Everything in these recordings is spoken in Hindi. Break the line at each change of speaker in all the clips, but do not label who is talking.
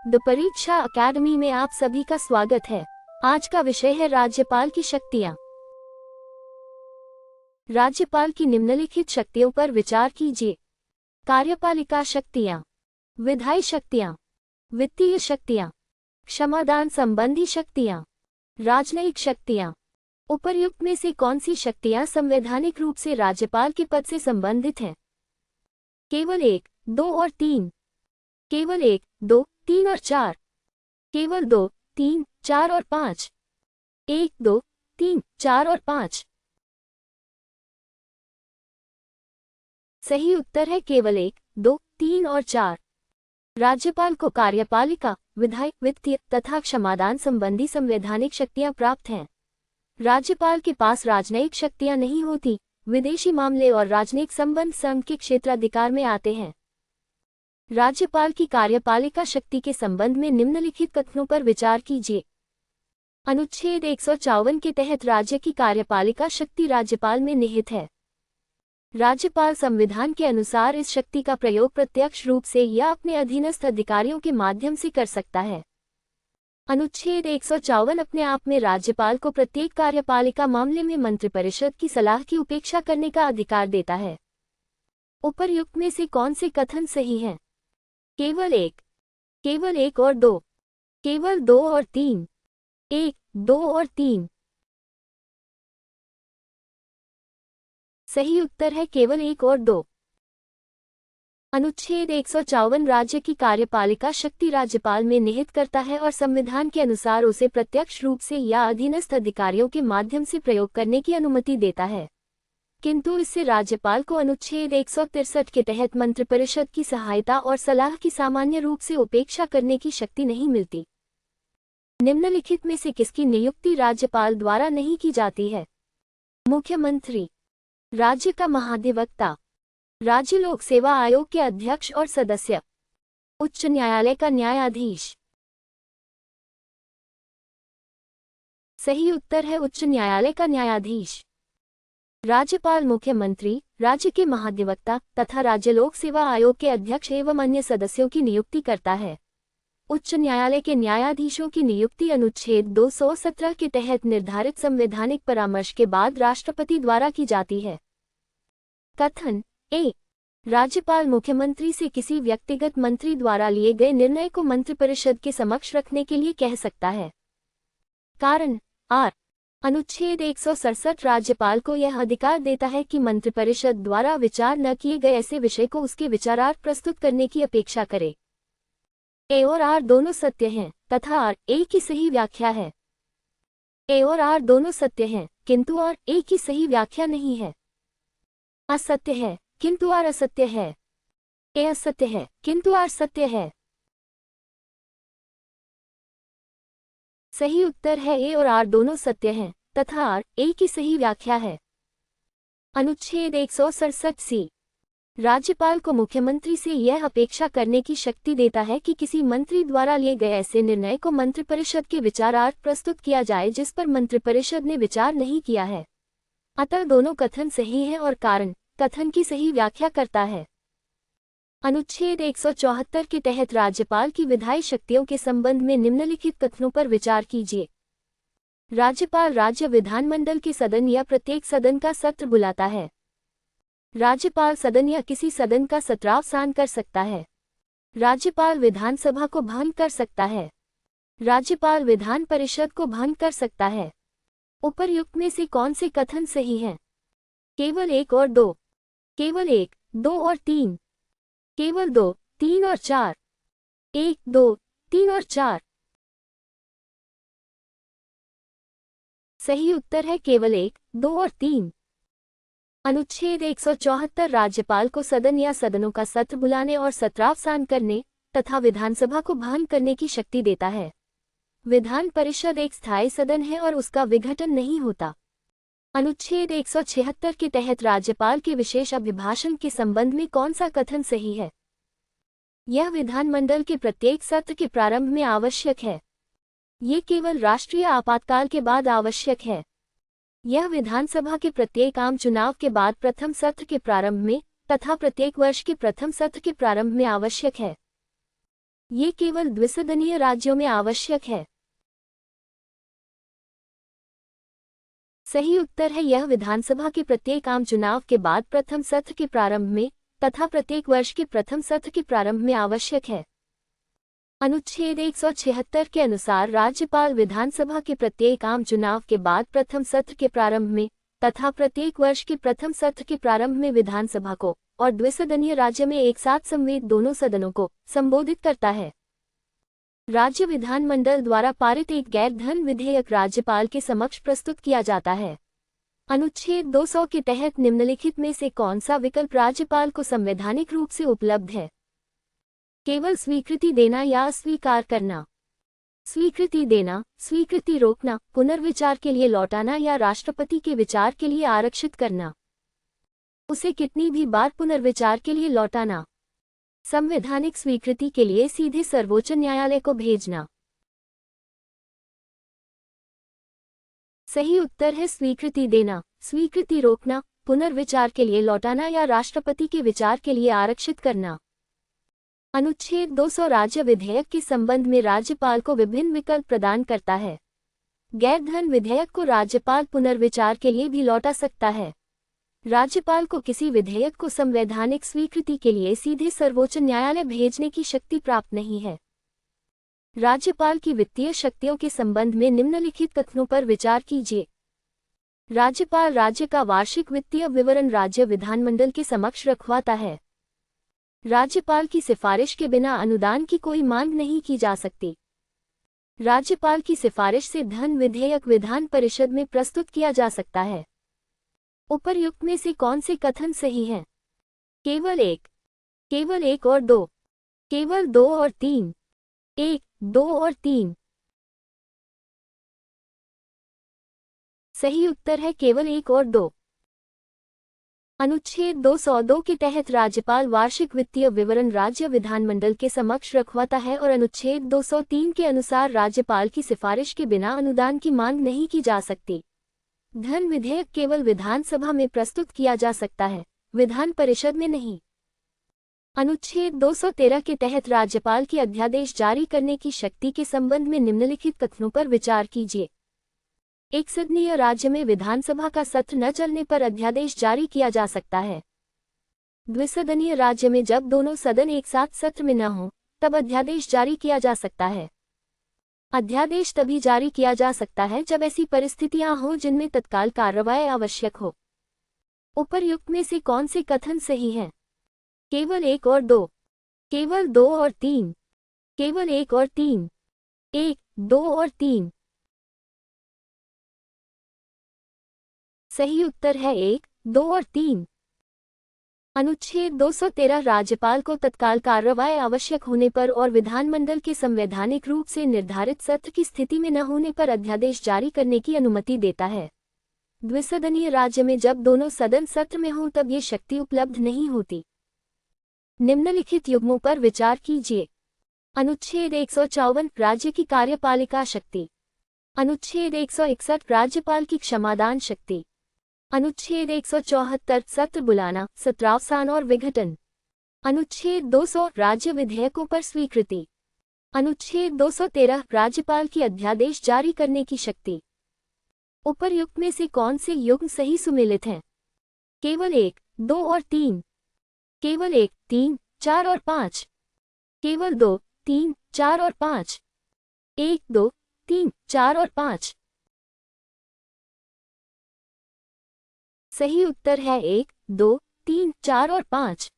द परीक्षा अकेडमी में आप सभी का स्वागत है। आज का विषय है राज्यपाल की शक्तियां। राज्यपाल की निम्नलिखित शक्तियों पर विचार कीजिए। कार्यपालिका शक्तियां, विधायी शक्तियां, वित्तीय शक्तियां, क्षमादान संबंधी शक्तियां, राजनयिक शक्तियां। उपर्युक्त में से कौन सी शक्तियां संवैधानिक रूप से राज्यपाल के पद से संबंधित हैं? केवल 1, 2 और 3, केवल 1, 2, 3 और 4, केवल 2, 3, 4 और 5, 1, 2, 3, 4 और 5। सही उत्तर है केवल 1, 2, 3 और 4। राज्यपाल को कार्यपालिका, विधायी, वित्तीय तथा क्षमादान संबंधी संवैधानिक शक्तियां प्राप्त हैं। राज्यपाल के पास राजनयिक शक्तियां नहीं होती। विदेशी मामले और राजनयिक संबंध संघ के क्षेत्राधिकार में आते हैं। राज्यपाल की कार्यपालिका शक्ति के संबंध में निम्नलिखित कथनों पर विचार कीजिए। अनुच्छेद 154 के तहत राज्य की कार्यपालिका शक्ति राज्यपाल में निहित है। राज्यपाल संविधान के अनुसार इस शक्ति का प्रयोग प्रत्यक्ष रूप से या अपने अधीनस्थ अधिकारियों के माध्यम से कर सकता है। अनुच्छेद 154 अपने आप में राज्यपाल को प्रत्येक कार्यपालिका मामले में मंत्रिपरिषद की सलाह की उपेक्षा करने का अधिकार देता है। उपर्युक्त में से कौन से कथन सही हैं? केवल 1, केवल 1 और 2, केवल 2 और 3, 1, 2 और 3। सही उत्तर है केवल 1 और 2। अनुच्छेद 154 राज्य की कार्यपालिका शक्ति राज्यपाल में निहित करता है और संविधान के अनुसार उसे प्रत्यक्ष रूप से या अधीनस्थ अधिकारियों के माध्यम से प्रयोग करने की अनुमति देता है, किंतु इससे राज्यपाल को अनुच्छेद 163 के तहत मंत्रिपरिषद की सहायता और सलाह की सामान्य रूप से उपेक्षा करने की शक्ति नहीं मिलती। निम्नलिखित में से किसकी नियुक्ति राज्यपाल द्वारा नहीं की जाती है? मुख्यमंत्री, राज्य का महाधिवक्ता, राज्य लोक सेवा आयोग के अध्यक्ष और सदस्य, उच्च न्यायालय का न्यायाधीश। सही उत्तर है उच्च न्यायालय का न्यायाधीश। राज्यपाल मुख्यमंत्री, राज्य के महाधिवक्ता तथा राज्य लोक सेवा आयोग के अध्यक्ष एवं अन्य सदस्यों की नियुक्ति करता है। उच्च न्यायालय के न्यायाधीशों की नियुक्ति अनुच्छेद 217 के तहत निर्धारित संवैधानिक परामर्श के बाद राष्ट्रपति द्वारा की जाती है। कथन ए, राज्यपाल मुख्यमंत्री से किसी व्यक्तिगत मंत्री द्वारा लिए गए निर्णय को मंत्रिपरिषद के समक्ष रखने के लिए कह सकता है। कारण आर, अनुच्छेद 167 राज्यपाल को यह अधिकार देता है कि मंत्रिपरिषद द्वारा विचार न किए गए ऐसे विषय को उसके विचारार्थ प्रस्तुत करने की अपेक्षा करे। ए और आर दोनों सत्य हैं तथा आर ए की सही व्याख्या है। ए और आर दोनों सत्य हैं किंतु आर ए की सही व्याख्या नहीं है। असत्य है किंतु आर असत्य है। ए असत्य है किंतु आर सत्य है। सही उत्तर है ए और आर दोनों सत्य हैं तथा आर ए की सही व्याख्या है। अनुच्छेद 167 सी राज्यपाल को मुख्यमंत्री से यह अपेक्षा करने की शक्ति देता है कि किसी मंत्री द्वारा लिए गए ऐसे निर्णय को मंत्रिपरिषद के विचारार्थ प्रस्तुत किया जाए जिस पर मंत्रिपरिषद ने विचार नहीं किया है। अतः दोनों कथन सही हैं और कारण कथन की सही व्याख्या करता है। अनुच्छेद 174 के तहत राज्यपाल की विधायी शक्तियों के संबंध में निम्नलिखित कथनों पर विचार कीजिए। राज्यपाल राज्य विधानमंडल के सदन या प्रत्येक सदन का सत्र बुलाता है। राज्यपाल सदन या किसी सदन का सत्रावसान कर सकता है। राज्यपाल विधानसभा को भंग कर सकता है। राज्यपाल विधान परिषद को भंग कर सकता है। उपर्युक्त में से कौन से कथन सही हैं? केवल 1 और 2, केवल 1, 2 और 3, केवल 2, 3 और 4, 1, 2, 3 और 4। सही उत्तर है केवल 1, 2 और 3। अनुच्छेद 174 राज्यपाल को सदन या सदनों का सत्र बुलाने और सत्रावसान करने तथा विधानसभा को भंग करने की शक्ति देता है। विधान परिषद एक स्थायी सदन है और उसका विघटन नहीं होता। अनुच्छेद 176 के तहत राज्यपाल के विशेष अभिभाषण के संबंध में कौन सा कथन सही है? यह विधानमंडल के प्रत्येक सत्र के प्रारंभ में आवश्यक है। ये केवल राष्ट्रीय आपातकाल के बाद आवश्यक है। यह विधानसभा के प्रत्येक आम चुनाव के बाद प्रथम सत्र के प्रारंभ में तथा प्रत्येक वर्ष के प्रथम सत्र के प्रारंभ में आवश्यक है। ये केवल द्विसदनीय राज्यों में आवश्यक है। सही उत्तर है यह विधानसभा के प्रत्येक आम चुनाव के बाद प्रथम सत्र के प्रारंभ में तथा प्रत्येक वर्ष के प्रथम सत्र के प्रारंभ में आवश्यक है। अनुच्छेद 176 के अनुसार राज्यपाल विधानसभा के प्रत्येक आम चुनाव के बाद प्रथम सत्र के प्रारंभ में तथा प्रत्येक वर्ष के प्रथम सत्र के प्रारंभ में विधानसभा को और द्विसदनीय राज्य में एक साथ समवेत दोनों सदनों को संबोधित करता है। राज्य विधानमंडल द्वारा पारित एक गैर धन विधेयक राज्यपाल के समक्ष प्रस्तुत किया जाता है। अनुच्छेद 200 के तहत निम्नलिखित में से कौन सा विकल्प राज्यपाल को संवैधानिक रूप से उपलब्ध है? केवल स्वीकृति देना या अस्वीकार करना। स्वीकृति देना, स्वीकृति रोकना, पुनर्विचार के लिए लौटाना या राष्ट्रपति के विचार के लिए आरक्षित करना। उसे कितनी भी बार पुनर्विचार के लिए लौटाना। संवैधानिक स्वीकृति के लिए सीधे सर्वोच्च न्यायालय को भेजना। सही उत्तर है स्वीकृति देना, स्वीकृति रोकना, पुनर्विचार के लिए लौटाना या राष्ट्रपति के विचार के लिए आरक्षित करना। अनुच्छेद 200 राज्य विधेयक के संबंध में राज्यपाल को विभिन्न विकल्प प्रदान करता है। गैर धन विधेयक को राज्यपाल पुनर्विचार के लिए भी लौटा सकता है। राज्यपाल को किसी विधेयक को संवैधानिक स्वीकृति के लिए सीधे सर्वोच्च न्यायालय भेजने की शक्ति प्राप्त नहीं है। राज्यपाल की वित्तीय शक्तियों के संबंध में निम्नलिखित कथनों पर विचार कीजिए। राज्यपाल राज्य का वार्षिक वित्तीय विवरण राज्य विधानमंडल के समक्ष रखवाता है। राज्यपाल की सिफारिश के बिना अनुदान की कोई मांग नहीं की जा सकती। राज्यपाल की सिफारिश से धन विधेयक विधान परिषद में प्रस्तुत किया जा सकता है। उपर्युक्त में से कौन से कथन सही हैं? केवल एक, केवल एक और दो, केवल दो और तीन, एक, दो और तीन। सही उत्तर है केवल एक और दो। अनुच्छेद 202 के तहत राज्यपाल वार्षिक वित्तीय विवरण राज्य विधानमंडल के समक्ष रखवाता है और अनुच्छेद 203 के अनुसार राज्यपाल की सिफारिश के बिना अनुदान की मांग नहीं की जा सकती। धन विधेयक केवल विधानसभा में प्रस्तुत किया जा सकता है, विधान परिषद में नहीं। अनुच्छेद 213 के तहत राज्यपाल की अध्यादेश जारी करने की शक्ति के संबंध में निम्नलिखित कथनों पर विचार कीजिए। एक सदनीय राज्य में विधानसभा का सत्र न चलने पर अध्यादेश जारी किया जा सकता है। द्विसदनीय राज्य में जब दोनों सदन एक साथ सत्र में न हों, तब अध्यादेश जारी किया जा सकता है। अध्यादेश तभी जारी किया जा सकता है जब ऐसी परिस्थितियां हों जिनमें तत्काल कार्रवाई आवश्यक हो। उपर्युक्त में से कौन से कथन सही हैं? केवल एक और दो, केवल दो और तीन, केवल एक और तीन, एक, दो और तीन। सही उत्तर है एक, दो और तीन। अनुच्छेद 213 राज्यपाल को तत्काल कार्रवाई आवश्यक होने पर और विधानमंडल के संवैधानिक रूप से निर्धारित सत्र की स्थिति में न होने पर अध्यादेश जारी करने की अनुमति देता है। द्विसदनीय राज्य में जब दोनों सदन सत्र में हों तब ये शक्ति उपलब्ध नहीं होती। निम्नलिखित युग्मों पर विचार कीजिए। अनुच्छेद 154 राज्य की कार्यपालिका शक्ति। अनुच्छेद 161 राज्यपाल की क्षमादान शक्ति। अनुच्छेद 174 सत्र बुलाना, सत्रावसान और विघटन। अनुच्छेद 200 राज्य विधेयकों पर स्वीकृति। अनुच्छेद 213 राज्यपाल की अध्यादेश जारी करने की शक्ति। उपर्युक्त में से कौन से युग्म सही सुमेलित हैं? केवल एक, दो और तीन, केवल एक, तीन, चार और पाँच, केवल दो, तीन, चार और पाँच, एक, दो, तीन, चार और पाँच। सही उत्तर है एक, दो, तीन, चार और पाँच।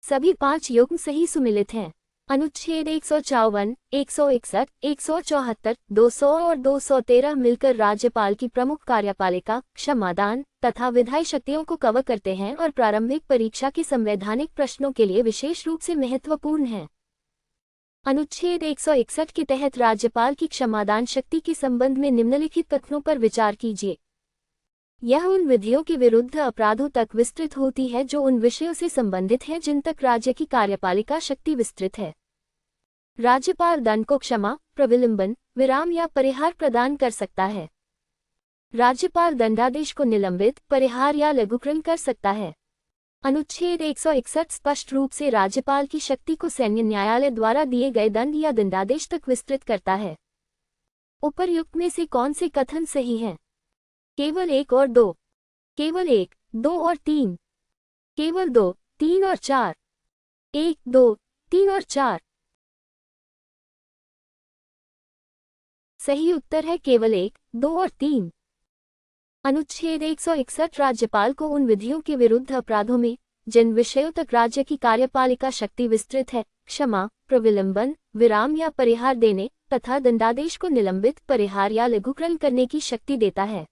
सभी पांच युग्म सही सुमेलित हैं। अनुच्छेद 154, 161, 174, 200 और 213 मिलकर राज्यपाल की प्रमुख कार्यपालिका, क्षमादान तथा विधायी शक्तियों को कवर करते हैं और प्रारंभिक परीक्षा के संवैधानिक प्रश्नों के लिए विशेष रूप से महत्वपूर्ण हैं। अनुच्छेद 161 के तहत राज्यपाल की क्षमादान शक्ति के संबंध में निम्नलिखित कथनों पर विचार कीजिए। यह उन विधियों के विरुद्ध अपराधों तक विस्तृत होती है जो उन विषयों से संबंधित हैं जिन तक राज्य की कार्यपालिका शक्ति विस्तृत है। राज्यपाल दंड को क्षमा, प्रविलंबन, विराम या परिहार प्रदान कर सकता है। राज्यपाल दंडादेश को निलंबित, परिहार या लघुकरण कर सकता है। अनुच्छेद 161 स्पष्ट रूप से राज्यपाल की शक्ति को सैन्य न्यायालय द्वारा दिए गए दंड या दंडादेश तक विस्तृत करता है। उपर्युक्त में से कौन से कथन सही हैं? केवल 1 और 2, केवल 1, 2 और 3, केवल 2, 3 और 4, 1, 2, 3 और 4। सही उत्तर है केवल 1, 2 और 3। अनुच्छेद 161 राज्यपाल को उन विधियों के विरुद्ध अपराधों में जिन विषयों तक राज्य की कार्यपालिका शक्ति विस्तृत है, क्षमा, प्रविलंबन, विराम या परिहार देने तथा दंडादेश को निलंबित, परिहार या लघुकरण करने की शक्ति देता है।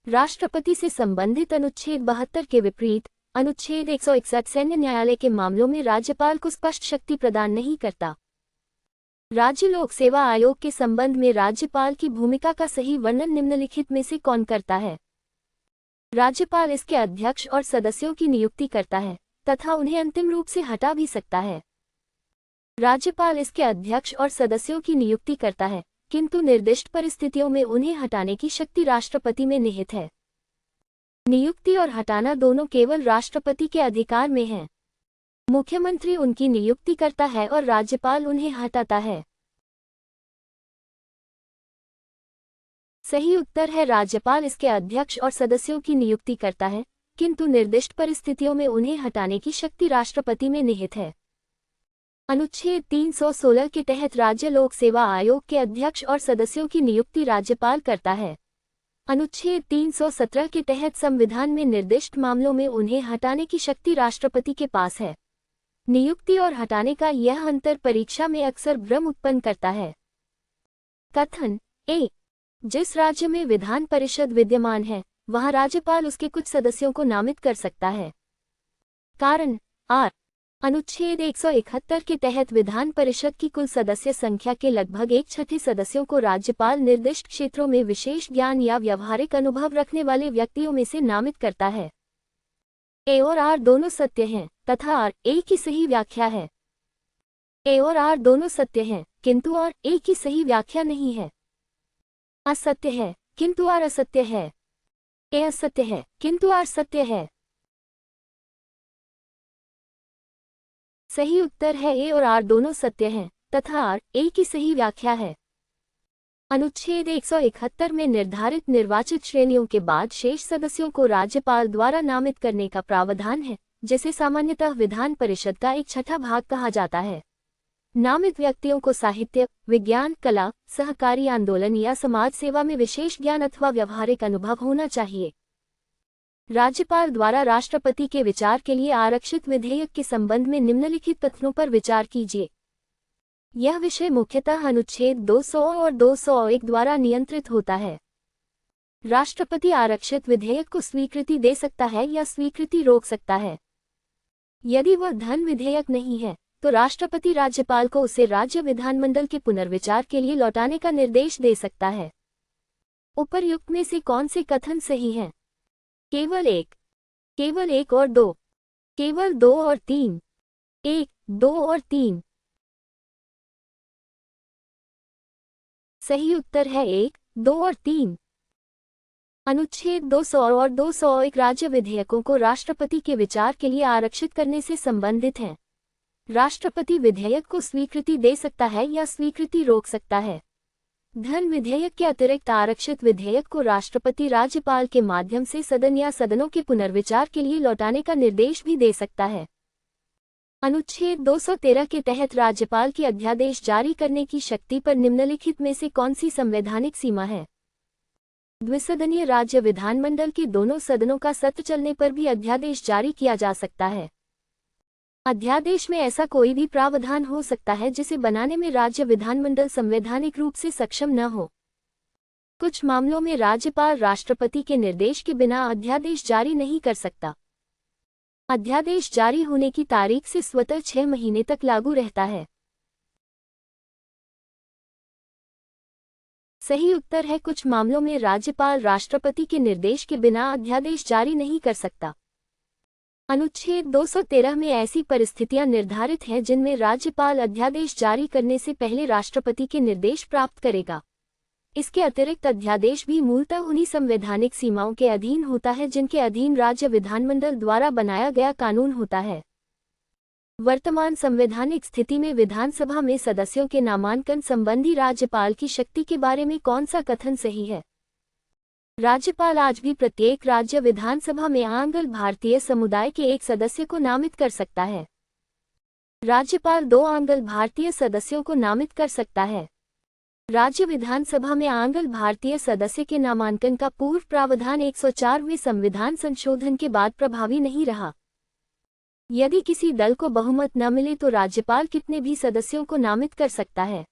राष्ट्रपति से संबंधित अनुच्छेद 72 के विपरीत अनुच्छेद 161 सैन्य न्यायालय के मामलों में राज्यपाल को स्पष्ट शक्ति प्रदान नहीं करता। राज्य लोक सेवा आयोग के संबंध में राज्यपाल की भूमिका का सही वर्णन निम्नलिखित में से कौन करता है? राज्यपाल इसके अध्यक्ष और सदस्यों की नियुक्ति करता है तथा उन्हें अंतिम रूप से हटा भी सकता है। राज्यपाल इसके अध्यक्ष और सदस्यों की नियुक्ति करता है, किंतु निर्दिष्ट परिस्थितियों में उन्हें हटाने की शक्ति राष्ट्रपति में निहित है। नियुक्ति और हटाना दोनों केवल राष्ट्रपति के अधिकार में हैं। मुख्यमंत्री उनकी नियुक्ति करता है और राज्यपाल उन्हें हटाता है। सही उत्तर है राज्यपाल इसके अध्यक्ष और सदस्यों की नियुक्ति करता है, किंतु निर्दिष्ट परिस्थितियों में उन्हें हटाने की शक्ति राष्ट्रपति में निहित है। अनुच्छेद 316 के तहत राज्य लोक सेवा आयोग के अध्यक्ष और सदस्यों की नियुक्ति राज्यपाल करता है। अनुच्छेद 317 के तहत संविधान में निर्दिष्ट मामलों में उन्हें हटाने की शक्ति राष्ट्रपति के पास है। नियुक्ति और हटाने का यह अंतर परीक्षा में अक्सर भ्रम उत्पन्न करता है। कथन ए, जिस राज्य में विधान परिषद विद्यमान है वहां राज्यपाल उसके कुछ सदस्यों को नामित कर सकता है। कारण आर, अनुच्छेद 171 के तहत विधान परिषद की कुल सदस्य संख्या के लगभग 1/6 सदस्यों को राज्यपाल निर्दिष्ट क्षेत्रों में विशेष ज्ञान या व्यावहारिक अनुभव रखने वाले व्यक्तियों में से नामित करता है। ए और आर दोनों सत्य हैं तथा आर ए की सही व्याख्या है। ए और आर दोनों सत्य हैं, किंतु आर ए की सही व्याख्या नहीं है। असत्य है किंतु आर असत्य है। ए असत्य है किंतु आर सत्य है। सही उत्तर है ए और आर दोनों सत्य हैं तथा आर ए की सही व्याख्या है। अनुच्छेद 171 में निर्धारित निर्वाचित श्रेणियों के बाद शेष सदस्यों को राज्यपाल द्वारा नामित करने का प्रावधान है, जिसे सामान्यतः विधान परिषद का 1/6 भाग कहा जाता है। नामित व्यक्तियों को साहित्य, विज्ञान, कला, सहकारी आंदोलन या समाज सेवा में विशेष ज्ञान अथवा व्यावहारिक अनुभव होना चाहिए। राज्यपाल द्वारा राष्ट्रपति के विचार के लिए आरक्षित विधेयक के संबंध में निम्नलिखित तथ्यों पर विचार कीजिए। यह विषय मुख्यतः अनुच्छेद 200 और 201 द्वारा नियंत्रित होता है। राष्ट्रपति आरक्षित विधेयक को स्वीकृति दे सकता है या स्वीकृति रोक सकता है। यदि वह धन विधेयक नहीं है तो राष्ट्रपति राज्यपाल को उसे राज्य विधानमंडल के पुनर्विचार के लिए लौटाने का निर्देश दे सकता है। उपर्युक्त में से कौन से कथन सही हैं? केवल 1, केवल 1 और 2, केवल 2 और 3, 1, 2 और 3। सही उत्तर है 1, 2 और 3। अनुच्छेद 200 और 201 राज्य विधेयकों को राष्ट्रपति के विचार के लिए आरक्षित करने से संबंधित हैं। राष्ट्रपति विधेयक को स्वीकृति दे सकता है या स्वीकृति रोक सकता है। धन विधेयक के अतिरिक्त आरक्षित विधेयक को राष्ट्रपति राज्यपाल के माध्यम से सदन या सदनों के पुनर्विचार के लिए लौटाने का निर्देश भी दे सकता है। अनुच्छेद 213 के तहत राज्यपाल की अध्यादेश जारी करने की शक्ति पर निम्नलिखित में से कौन सी संवैधानिक सीमा है? द्विसदनीय राज्य विधानमंडल के दोनों सदनों का सत्र चलने पर भी अध्यादेश जारी किया जा सकता है। अध्यादेश में ऐसा कोई भी प्रावधान हो सकता है जिसे बनाने में राज्य विधानमंडल संवैधानिक रूप से सक्षम न हो। कुछ मामलों में राज्यपाल राष्ट्रपति के निर्देश के बिना अध्यादेश जारी नहीं कर सकता। अध्यादेश जारी होने की तारीख से स्वतः 6 महीने तक लागू रहता है। सही उत्तर है कुछ मामलों में राज्यपाल राष्ट्रपति के निर्देश के बिना अध्यादेश जारी नहीं कर सकता। अनुच्छेद 213 में ऐसी परिस्थितियां निर्धारित हैं जिनमें राज्यपाल अध्यादेश जारी करने से पहले राष्ट्रपति के निर्देश प्राप्त करेगा। इसके अतिरिक्त अध्यादेश भी मूलतः उन्हीं संवैधानिक सीमाओं के अधीन होता है जिनके अधीन राज्य विधानमंडल द्वारा बनाया गया कानून होता है। वर्तमान संवैधानिक स्थिति में विधानसभा में सदस्यों के नामांकन संबंधी राज्यपाल की शक्ति के बारे में कौन सा कथन सही है? राज्यपाल आज भी प्रत्येक राज्य विधानसभा में आंग्ल भारतीय समुदाय के एक सदस्य को नामित कर सकता है। राज्यपाल 2 आंग्ल भारतीय सदस्यों को नामित कर सकता है। राज्य विधानसभा में आंग्ल भारतीय सदस्य के नामांकन का पूर्व प्रावधान 104वें संविधान संशोधन के बाद प्रभावी नहीं रहा। यदि किसी दल को बहुमत न मिले तो राज्यपाल कितने भी सदस्यों को नामित कर सकता है।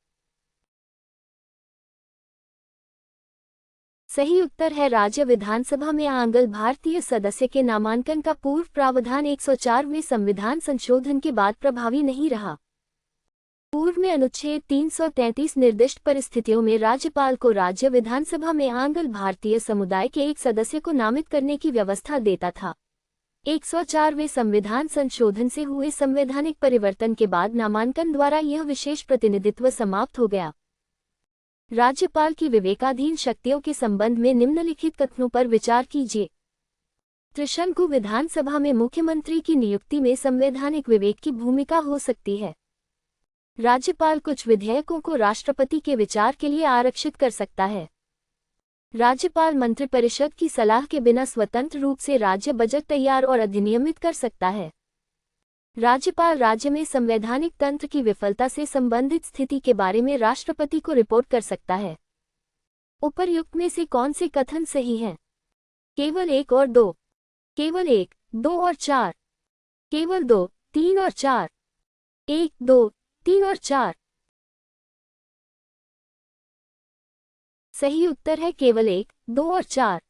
सही उत्तर है राज्य विधानसभा में आंग्ल भारतीय सदस्य के नामांकन का पूर्व प्रावधान 104वें संविधान संशोधन के बाद प्रभावी नहीं रहा। पूर्व में अनुच्छेद 333 निर्दिष्ट परिस्थितियों में राज्यपाल को राज्य विधानसभा में आंग्ल भारतीय समुदाय के एक सदस्य को नामित करने की व्यवस्था देता था। 104वें संविधान संशोधन से हुए संवैधानिक परिवर्तन के बाद नामांकन द्वारा यह विशेष प्रतिनिधित्व समाप्त हो गया। राज्यपाल की विवेकाधीन शक्तियों के संबंध में निम्नलिखित कथनों पर विचार कीजिए। त्रिशंकु विधानसभा में मुख्यमंत्री की नियुक्ति में संवैधानिक विवेक की भूमिका हो सकती है। राज्यपाल कुछ विधेयकों को राष्ट्रपति के विचार के लिए आरक्षित कर सकता है। राज्यपाल मंत्रिपरिषद की सलाह के बिना स्वतंत्र रूप से राज्य बजट तैयार और अधिनियमित कर सकता है। राज्यपाल राज्य में संवैधानिक तंत्र की विफलता से संबंधित स्थिति के बारे में राष्ट्रपति को रिपोर्ट कर सकता है। उपर्युक्त में से कौन से कथन सही हैं? केवल 1 और 2, केवल 1, 2 और 4, केवल 2, 3 और 4, 1, 2, 3 और 4। सही उत्तर है केवल 1, 2 और 4।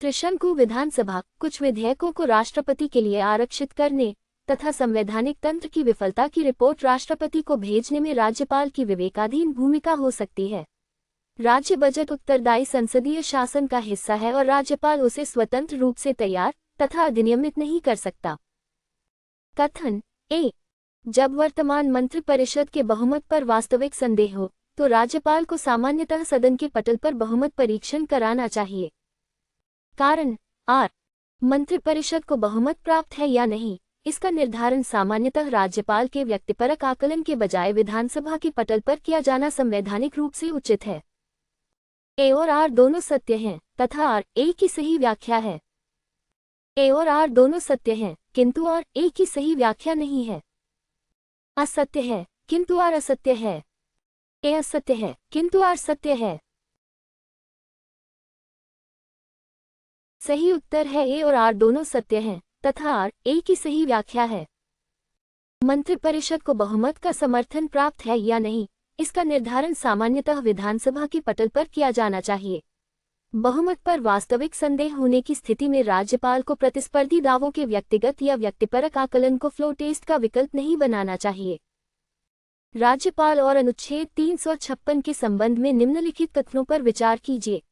त्रिशंकु विधानसभा कुछ विधेयकों को राष्ट्रपति के लिए आरक्षित करने तथा संवैधानिक तंत्र की विफलता की रिपोर्ट राष्ट्रपति को भेजने में राज्यपाल की विवेकाधीन भूमिका हो सकती है। राज्य बजट उत्तरदायी संसदीय शासन का हिस्सा है और राज्यपाल उसे स्वतंत्र रूप से तैयार तथा अधिनियमित नहीं कर सकता। कथन ए, जब वर्तमान मंत्रिपरिषद के बहुमत पर वास्तविक संदेह हो तो राज्यपाल को सामान्यतः सदन के पटल पर बहुमत परीक्षण कराना चाहिए। कारण आर, मंत्रिपरिषद को बहुमत प्राप्त है या नहीं, इसका निर्धारण सामान्यतः राज्यपाल के व्यक्तिपरक आकलन के बजाय विधानसभा के पटल पर किया जाना संवैधानिक रूप से उचित है। ए और आर दोनों सत्य हैं तथा आर ए की सही व्याख्या है। ए और आर दोनों सत्य हैं किंतु आर ए की सही व्याख्या नहीं है। असत्य है किंतु आर असत्य है। ए असत्य है किंतु आर सत्य है। सही उत्तर है ए और आर दोनों सत्य हैं तथा आर ए की सही व्याख्या है। मंत्रिपरिषद को बहुमत का समर्थन प्राप्त है या नहीं, इसका निर्धारण सामान्यतः विधानसभा के पटल पर किया जाना चाहिए। बहुमत पर वास्तविक संदेह होने की स्थिति में राज्यपाल को प्रतिस्पर्धी दावों के व्यक्तिगत या व्यक्तिपरक आकलन को फ्लो टेस्ट का विकल्प नहीं बनाना चाहिए। राज्यपाल और अनुच्छेद 356 के संबंध में निम्नलिखित कथनों पर विचार कीजिए।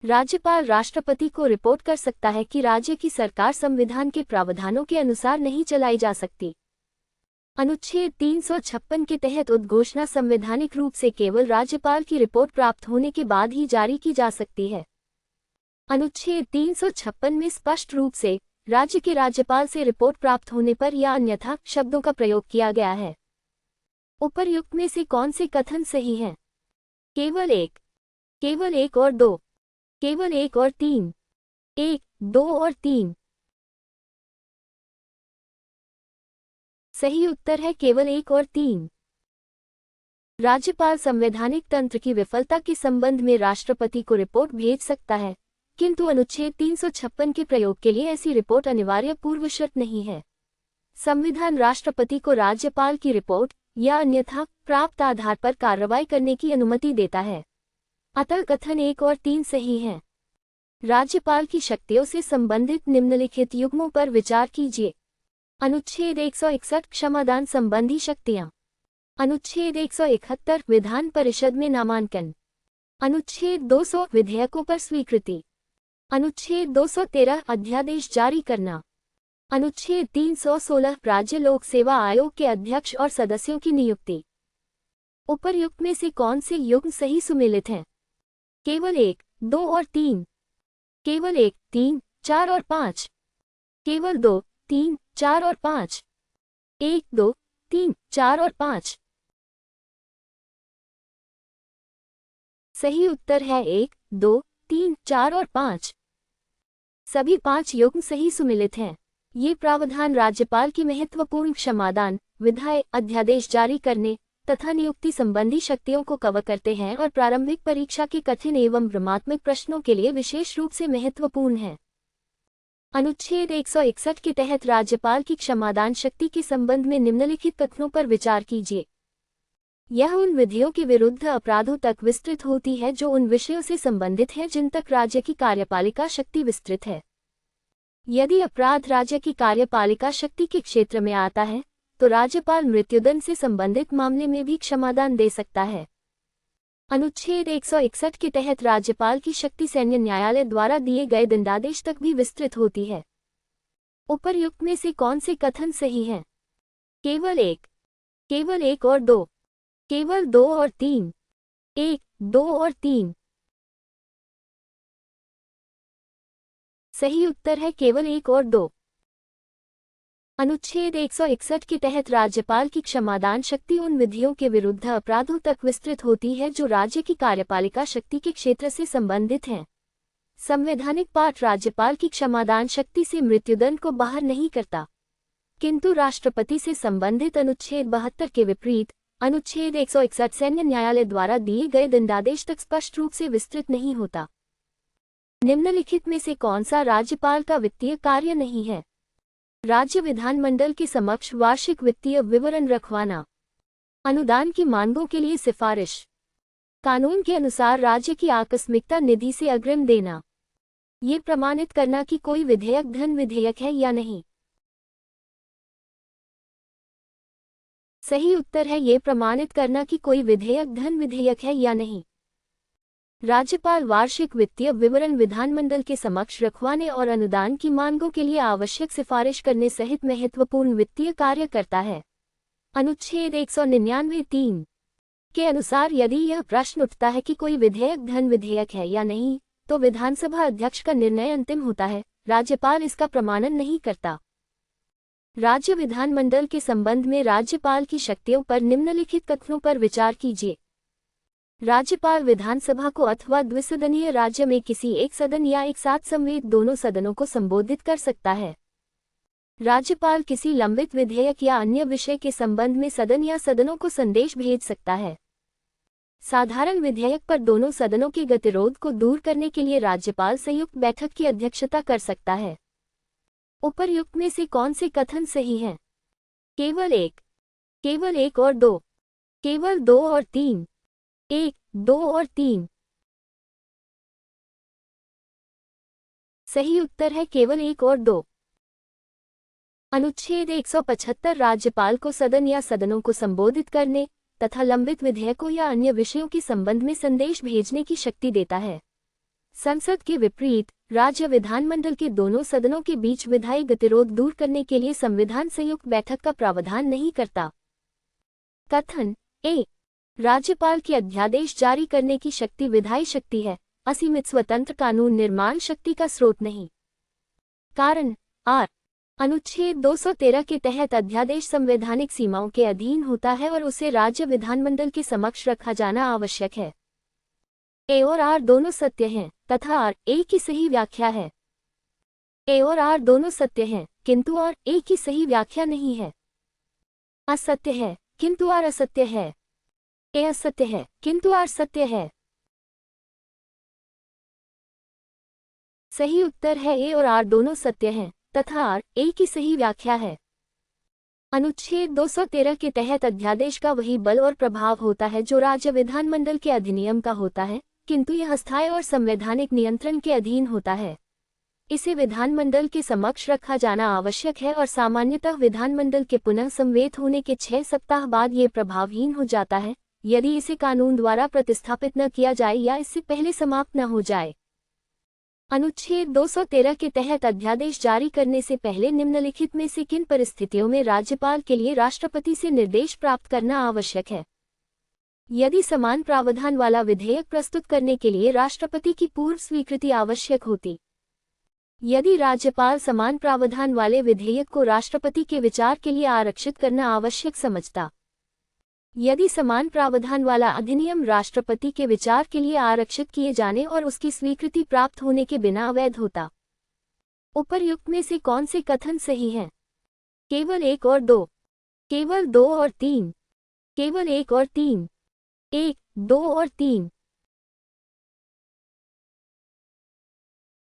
राज्यपाल राष्ट्रपति को रिपोर्ट कर सकता है कि राज्य की सरकार संविधान के प्रावधानों के अनुसार नहीं चलाई जा सकती। अनुच्छेद 356 के तहत उद्घोषणा संवैधानिक रूप से केवल राज्यपाल की रिपोर्ट प्राप्त होने के बाद ही जारी की जा सकती है। अनुच्छेद 356 में स्पष्ट रूप से राज्य के राज्यपाल से रिपोर्ट प्राप्त होने पर या अन्यथा शब्दों का प्रयोग किया गया है। उपर्युक्त में से कौन से कथन सही हैं? केवल 1, केवल 1 और 2, केवल 1 और 3, 1, 2 और 3। सही उत्तर है केवल 1 और 3। राज्यपाल संवैधानिक तंत्र की विफलता के संबंध में राष्ट्रपति को रिपोर्ट भेज सकता है, किंतु अनुच्छेद 356 के प्रयोग के लिए ऐसी रिपोर्ट अनिवार्य पूर्व शर्त नहीं है। संविधान राष्ट्रपति को राज्यपाल की रिपोर्ट या अन्यथा प्राप्त आधार पर कार्रवाई करने की अनुमति देता है। अतः कथन 1 और 3 सही हैं। राज्यपाल की शक्तियों से संबंधित निम्नलिखित युग्मों पर विचार कीजिए। अनुच्छेद 161 क्षमादान संबंधी शक्तियां। अनुच्छेद 171 विधान परिषद में नामांकन। अनुच्छेद 200 विधेयकों पर स्वीकृति। अनुच्छेद 213 अध्यादेश जारी करना। अनुच्छेद 316 राज्य लोक सेवा आयोग के अध्यक्ष और सदस्यों की नियुक्ति। उपर्युक्त में से कौन से युग्म सही सुमेलित हैं? केवल 1, 2 और 3, केवल 1, 3, 4 और 5, केवल 2, 3, 4 और 5, 1, 2, 3, 4 और 5। सही उत्तर है 1, 2, 3, 4 और 5। सभी 5 युग्म सही सुमेलित हैं। ये प्रावधान राज्यपाल की महत्वपूर्ण क्षमादान, विधायी अध्यादेश जारी करने तथा नियुक्ति संबंधी शक्तियों को कवर करते हैं और प्रारंभिक परीक्षा के कठिन एवं भ्रमात्मक प्रश्नों के लिए विशेष रूप से महत्वपूर्ण है। अनुच्छेद 161 के तहत राज्यपाल की क्षमादान शक्ति के संबंध में निम्नलिखित कथनों पर विचार कीजिए। यह उन विधियों के विरुद्ध अपराधों तक विस्तृत होती है जो उन विषयों से संबंधित हैं जिन तक राज्य की कार्यपालिका शक्ति विस्तृत है। यदि अपराध राज्य की कार्यपालिका शक्ति के क्षेत्र में आता है तो राज्यपाल मृत्युदंड से संबंधित मामले में भी क्षमादान दे सकता है। अनुच्छेद 161 के तहत राज्यपाल की शक्ति सैन्य न्यायालय द्वारा दिए गए दंडादेश तक भी विस्तृत होती है। उपर्युक्त में से कौन से कथन सही हैं? केवल 1, केवल 1 और 2, केवल 2 और 3, 1, 2 और 3। सही उत्तर है केवल 1 और 2। अनुच्छेद 161 के तहत राज्यपाल की क्षमादान शक्ति उन विधियों के विरुद्ध अपराधों तक विस्तृत होती है जो राज्य की कार्यपालिका शक्ति के क्षेत्र से संबंधित हैं। संवैधानिक पाठ राज्यपाल की क्षमादान शक्ति से मृत्युदंड को बाहर नहीं करता, किंतु राष्ट्रपति से संबंधित अनुच्छेद 72 के विपरीत अनुच्छेद 161 सैन्य न्यायालय द्वारा दिए गए दंडादेश तक स्पष्ट रूप से विस्तृत नहीं होता। निम्नलिखित में से कौन सा राज्यपाल का वित्तीय कार्य नहीं है? राज्य विधानमंडल के समक्ष वार्षिक वित्तीय विवरण रखवाना, अनुदान की मांगों के लिए सिफारिश, कानून के अनुसार राज्य की आकस्मिकता निधि से अग्रिम देना, ये प्रमाणित करना कि कोई विधेयक धन विधेयक है या नहीं। सही उत्तर है ये प्रमाणित करना कि कोई विधेयक धन विधेयक है या नहीं। राज्यपाल वार्षिक वित्तीय विवरण विधानमंडल के समक्ष रखवाने और अनुदान की मांगों के लिए आवश्यक सिफारिश करने सहित महत्वपूर्ण वित्तीय कार्य करता है। अनुच्छेद 199(3) के अनुसार यदि यह प्रश्न उठता है कि कोई विधेयक धन विधेयक है या नहीं, तो विधानसभा अध्यक्ष का निर्णय अंतिम होता है, राज्यपाल इसका प्रमाणन नहीं करता। राज्य विधानमंडल के संबंध में राज्यपाल की शक्तियों पर निम्नलिखित कथनों पर विचार कीजिए। राज्यपाल विधानसभा को अथवा द्विसदनीय राज्य में किसी एक सदन या एक साथ समवेत दोनों सदनों को संबोधित कर सकता है। राज्यपाल किसी लंबित विधेयक या अन्य विषय के संबंध में सदन या सदनों को संदेश भेज सकता है। साधारण विधेयक पर दोनों सदनों के गतिरोध को दूर करने के लिए राज्यपाल संयुक्त बैठक की अध्यक्षता कर सकता है। उपर्युक्त में से कौन से कथन सही हैं? केवल 1, केवल 1 और 2, केवल 2 और 3, 1, 2 और 3। सही उत्तर है केवल 1 और 2। अनुच्छेद 175 राज्यपाल को सदन या सदनों को संबोधित करने तथा लंबित विधेयकों या अन्य विषयों के संबंध में संदेश भेजने की शक्ति देता है। संसद के विपरीत राज्य विधानमंडल के दोनों सदनों के बीच विधायी गतिरोध दूर करने के लिए संविधान संयुक्त बैठक का प्रावधान नहीं करता। कथन ए, राज्यपाल की अध्यादेश जारी करने की शक्ति विधायी शक्ति है, असीमित स्वतंत्र कानून निर्माण शक्ति का स्रोत नहीं। कारण आर, अनुच्छेद 213 के तहत अध्यादेश संवैधानिक सीमाओं के अधीन होता है और उसे राज्य विधानमंडल के समक्ष रखा जाना आवश्यक है। ए और आर दोनों सत्य हैं तथा आर ए की सही व्याख्या है। ए और आर दोनों सत्य हैं किंतु आर ए की सही व्याख्या नहीं है। असत्य है किंतु आर असत्य है। ए असत्य है किंतु आर सत्य है। सही उत्तर है ए और आर दोनों सत्य हैं तथा आर ए की सही व्याख्या है। अनुच्छेद 213 के तहत अध्यादेश का वही बल और प्रभाव होता है जो राज्य विधानमंडल के अधिनियम का होता है, किंतु यह अस्थायी और संवैधानिक नियंत्रण के अधीन होता है। इसे विधानमंडल के समक्ष रखा जाना आवश्यक है और सामान्यतः विधानमंडल के पुनः संवेद होने के 6 सप्ताह बाद ये प्रभावहीन हो जाता है यदि इसे कानून द्वारा प्रतिस्थापित न किया जाए या इससे पहले समाप्त न हो जाए। अनुच्छेद 213 के तहत अध्यादेश जारी करने से पहले निम्नलिखित में से किन परिस्थितियों में राज्यपाल के लिए राष्ट्रपति से निर्देश प्राप्त करना आवश्यक है? यदि समान प्रावधान वाला विधेयक प्रस्तुत करने के लिए राष्ट्रपति की पूर्व स्वीकृति आवश्यक होती। यदि राज्यपाल समान प्रावधान वाले विधेयक को राष्ट्रपति के विचार के लिए आरक्षित करना आवश्यक समझता। यदि समान प्रावधान वाला अधिनियम राष्ट्रपति के विचार के लिए आरक्षित किए जाने और उसकी स्वीकृति प्राप्त होने के बिना अवैध होता। उपर्युक्त में से कौन से कथन सही हैं? केवल 1 और 2, केवल 2 और 3, केवल 1 और 3, 1, 2 और 3।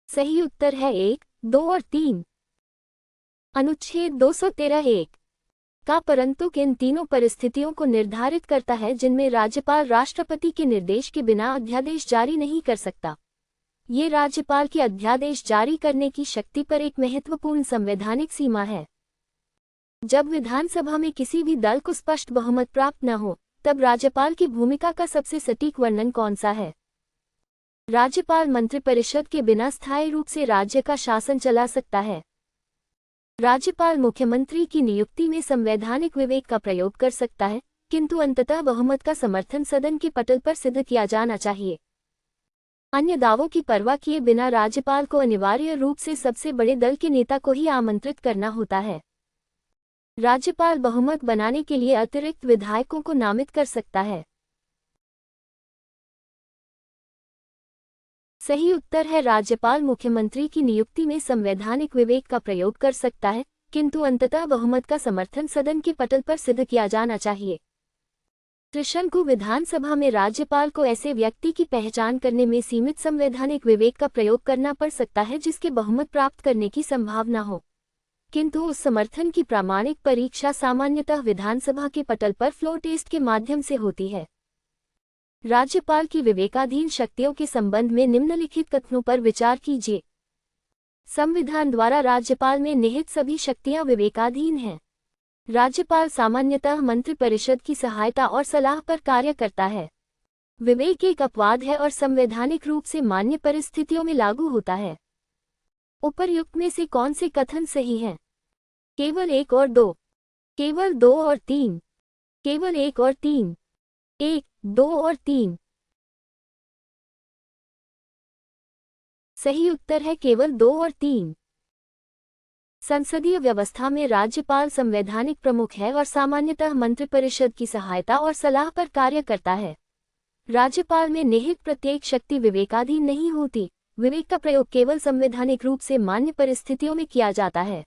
सही उत्तर है 1, 2 और 3। अनुच्छेद 213(1) का परंतु किन तीनों परिस्थितियों को निर्धारित करता है जिनमें राज्यपाल राष्ट्रपति के निर्देश के बिना अध्यादेश जारी नहीं कर सकता। ये राज्यपाल की अध्यादेश जारी करने की शक्ति पर एक महत्वपूर्ण संवैधानिक सीमा है। जब विधानसभा में किसी भी दल को स्पष्ट बहुमत प्राप्त न हो, तब राज्यपाल की भूमिका का सबसे सटीक वर्णन कौन सा है? राज्यपाल मंत्रिपरिषद के बिना स्थायी रूप से राज्य का शासन चला सकता है। राज्यपाल मुख्यमंत्री की नियुक्ति में संवैधानिक विवेक का प्रयोग कर सकता है, किंतु अंततः बहुमत का समर्थन सदन के पटल पर सिद्ध किया जाना चाहिए। अन्य दावों की परवाह किए बिना राज्यपाल को अनिवार्य रूप से सबसे बड़े दल के नेता को ही आमंत्रित करना होता है। राज्यपाल बहुमत बनाने के लिए अतिरिक्त विधायकों को नामित कर सकता है। सही उत्तर है राज्यपाल मुख्यमंत्री की नियुक्ति में संवैधानिक विवेक का प्रयोग कर सकता है, किंतु अंततः बहुमत का समर्थन सदन के पटल पर सिद्ध किया जाना चाहिए। त्रिशंकु विधानसभा में राज्यपाल को ऐसे व्यक्ति की पहचान करने में सीमित संवैधानिक विवेक का प्रयोग करना पड़ सकता है जिसके बहुमत प्राप्त करने की संभावना हो, किंतु उस समर्थन की प्रामाणिक परीक्षा सामान्यतः विधानसभा के पटल पर फ्लोर टेस्ट के माध्यम से होती है। राज्यपाल की विवेकाधीन शक्तियों के संबंध में निम्नलिखित कथनों पर विचार कीजिए। संविधान द्वारा राज्यपाल में निहित सभी शक्तियां विवेकाधीन हैं। राज्यपाल सामान्यतः मंत्रिपरिषद की सहायता और सलाह पर कार्य करता है। विवेक एक अपवाद है और संवैधानिक रूप से मान्य परिस्थितियों में लागू होता है। उपर्युक्त में से कौन से कथन सही हैं? केवल 1 और 2, केवल 2 और 3, केवल 1 और 3, 1, 2 और 3। सही उत्तर है केवल 2 और 3। संसदीय व्यवस्था में राज्यपाल संवैधानिक प्रमुख है और सामान्यतः मंत्रिपरिषद की सहायता और सलाह पर कार्य करता है। राज्यपाल में निहित प्रत्येक शक्ति विवेकाधीन नहीं होती। विवेक का प्रयोग केवल संवैधानिक रूप से मान्य परिस्थितियों में किया जाता है।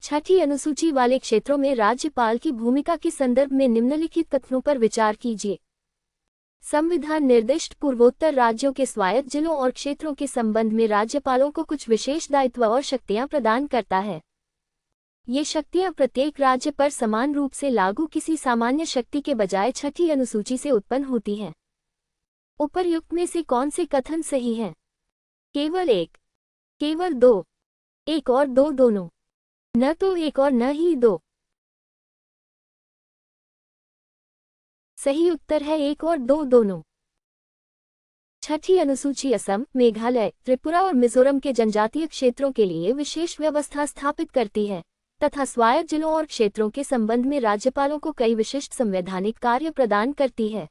छठी अनुसूची वाले क्षेत्रों में राज्यपाल की भूमिका के संदर्भ में निम्नलिखित कथनों पर विचार कीजिए। संविधान निर्दिष्ट पूर्वोत्तर राज्यों के स्वायत्त जिलों और क्षेत्रों के संबंध में राज्यपालों को कुछ विशेष दायित्व और शक्तियां प्रदान करता है। ये शक्तियां प्रत्येक राज्य पर समान रूप से लागू किसी सामान्य शक्ति के बजाय छठी अनुसूची से उत्पन्न होती हैं। उपर्युक्त में से कौन से कथन सही हैं? केवल 1, केवल 2, 1 और 2 दोनों, न तो 1 और न ही 2। सही उत्तर है 1 और 2 दोनों। छठी अनुसूची असम, मेघालय, त्रिपुरा और मिजोरम के जनजातीय क्षेत्रों के लिए विशेष व्यवस्था स्थापित करती है तथा स्वायत्त जिलों और क्षेत्रों के संबंध में राज्यपालों को कई विशिष्ट संवैधानिक कार्य प्रदान करती है।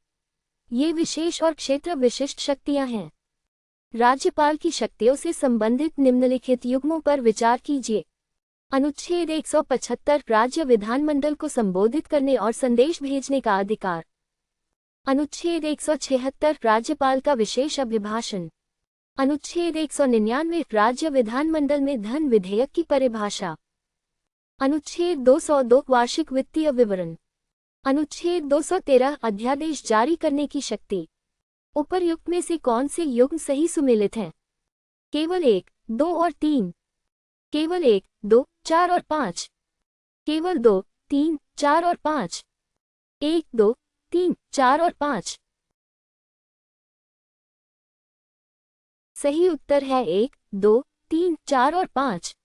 ये विशेष और क्षेत्र विशिष्ट शक्तियां हैं। राज्यपाल की शक्तियों से संबंधित निम्नलिखित युग्मों पर विचार कीजिए। अनुच्छेद 175 राज्य विधानमंडल को संबोधित करने और संदेश भेजने का अधिकार। अनुच्छेद 176 राज्यपाल का विशेष अभिभाषण। अनुच्छेद 199 राज्य विधानमंडल में धन विधेयक की परिभाषा। अनुच्छेद 202 वार्षिक वित्तीय विवरण। अनुच्छेद 213 अध्यादेश जारी करने की शक्ति। उपर्युक्त में से कौन से युग्म सही सुमेलित हैं? केवल 1, 2 और 3, केवल 1, 2, 4 और 5, केवल 2, 3, 4 और 5, 1, 2, 3, 4 और 5। सही उत्तर है 1, 2, 3, 4 और 5।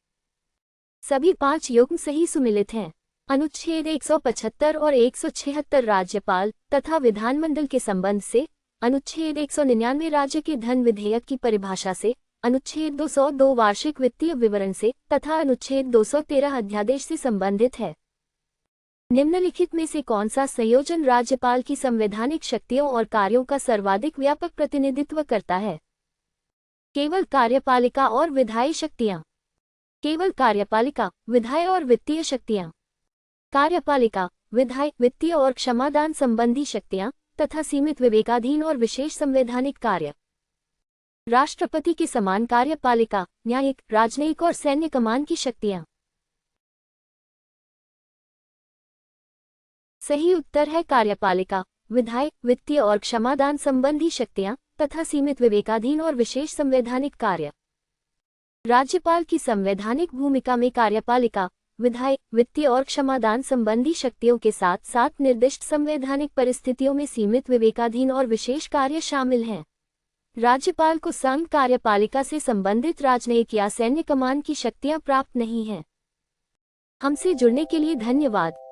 सभी 5 युग्म सही सुमेलित हैं। अनुच्छेद 175 और 176 राज्यपाल तथा विधानमंडल के संबंध से, अनुच्छेद 199 राज्य के धन विधेयक की परिभाषा से, अनुच्छेद 202 वार्षिक वित्तीय विवरण से तथा अनुच्छेद 213 अध्यादेश से संबंधित है। निम्नलिखित में से कौन सा संयोजन राज्यपाल की संवैधानिक शक्तियों और कार्यों का सर्वाधिक व्यापक प्रतिनिधित्व करता है? केवल कार्यपालिका और विधायी शक्तियां। केवल कार्यपालिका, विधायी और वित्तीय शक्तियां। कार्यपालिका, विधायी, वित्तीय और क्षमादान संबंधी शक्तियां तथा सीमित विवेकाधीन और विशेष संवैधानिक कार्य। राष्ट्रपति के समान कार्यपालिका, न्यायिक, राजनयिक और सैन्य कमान की शक्तियां। सही उत्तर है कार्यपालिका, विधायी, वित्तीय और क्षमादान संबंधी शक्तियां तथा सीमित विवेकाधीन और विशेष संवैधानिक कार्य। राज्यपाल की संवैधानिक भूमिका में कार्यपालिका, विधायी, वित्तीय और क्षमादान संबंधी शक्तियों के साथ साथ निर्दिष्ट संवैधानिक परिस्थितियों में सीमित विवेकाधीन और विशेष कार्य शामिल हैं। राज्यपाल को संघ कार्यपालिका से संबंधित राजनयिक या सैन्य कमान की शक्तियां प्राप्त नहीं हैं। हमसे जुड़ने के लिए धन्यवाद।